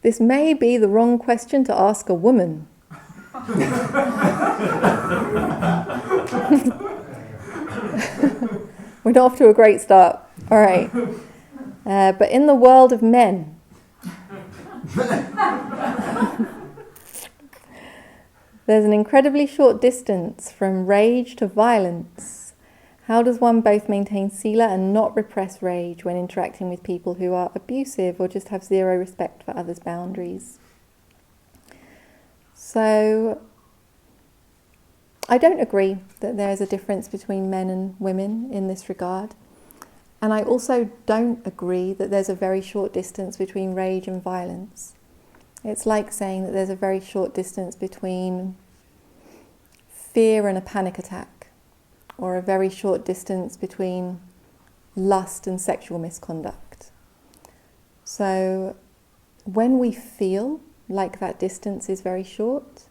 This may be the wrong question to ask a woman. We're off to a great start. All right. But in the world of men, there's an incredibly short distance from rage to violence. How does one both maintain sila and not repress rage when interacting with people who are abusive or just have zero respect for others' boundaries? So, I don't agree that there's a difference between men and women in this regard. And I also don't agree that there's a very short distance between rage and violence. It's like saying that there's a very short distance between fear and a panic attack, or a very short distance between lust and sexual misconduct. So when we feel like that distance is very short,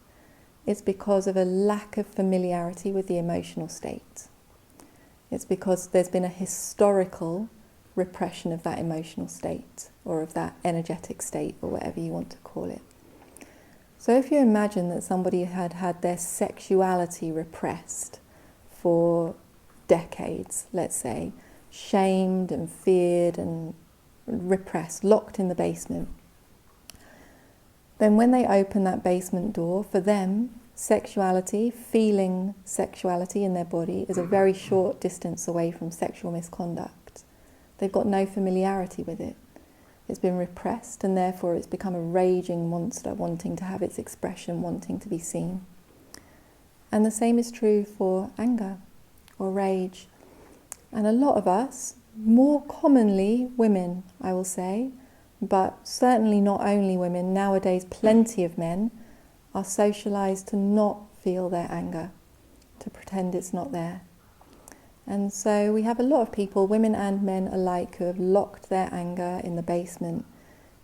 it's because of a lack of familiarity with the emotional state. It's because there's been a historical repression of that emotional state, or of that energetic state, or whatever you want to call it. So if you imagine that somebody had had their sexuality repressed for decades, let's say, shamed and feared and repressed, locked in the basement, then when they open that basement door, for them, sexuality, feeling sexuality in their body is a very short distance away from sexual misconduct. They've got no familiarity with it. It's been repressed, and therefore it's become a raging monster wanting to have its expression, wanting to be seen. And the same is true for anger or rage. And a lot of us, more commonly women, I will say, but certainly not only women, nowadays plenty of men are socialized to not feel their anger, to pretend it's not there. And so we have a lot of people, women and men alike, who have locked their anger in the basement.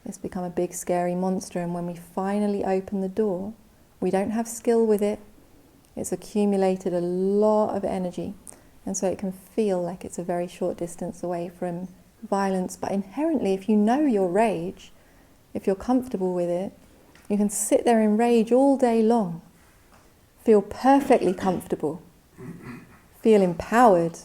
It's become a big scary monster, and when we finally open the door, we don't have skill with it. It's accumulated a lot of energy, and so it can feel like it's a very short distance away from violence. But inherently, if you know your rage, if you're comfortable with it, you can sit there in rage all day long, feel perfectly comfortable, feel empowered,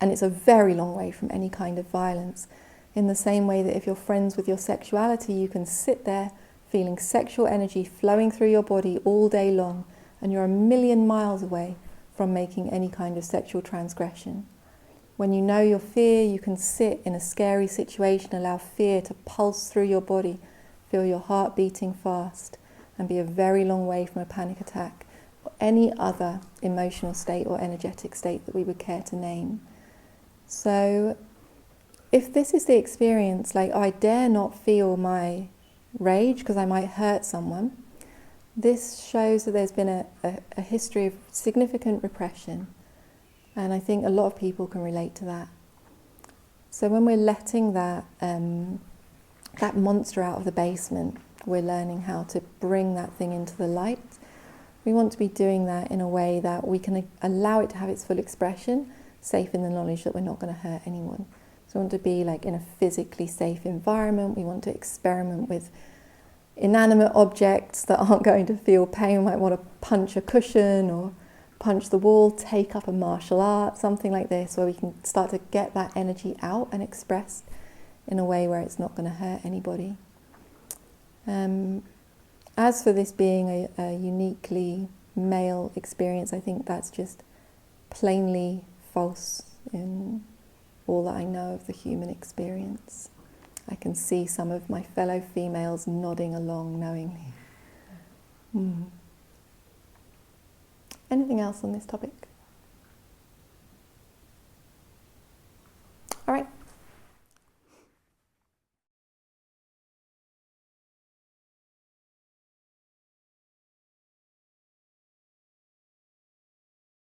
and it's a very long way from any kind of violence. In the same way that if you're friends with your sexuality, you can sit there feeling sexual energy flowing through your body all day long, and you're a million miles away from making any kind of sexual transgression. When you know your fear, you can sit in a scary situation, allow fear to pulse through your body, feel your heart beating fast, and be a very long way from a panic attack or any other emotional state or energetic state that we would care to name. So if this is the experience, like, I dare not feel my rage because I might hurt someone, this shows that there's been a history of significant repression. And I think a lot of people can relate to that. So when we're letting that monster out of the basement, we're learning how to bring that thing into the light. We want to be doing that in a way that we can allow it to have its full expression, safe in the knowledge that we're not going to hurt anyone. So we want to be like in a physically safe environment. We want to experiment with inanimate objects that aren't going to feel pain. We might want to punch a cushion or punch the wall, take up a martial art, something like this, where we can start to get that energy out and expressed in a way where it's not going to hurt anybody. As for this being a uniquely male experience, I think that's just plainly false in all that I know of the human experience. I can see some of my fellow females nodding along knowingly. Anything else on this topic?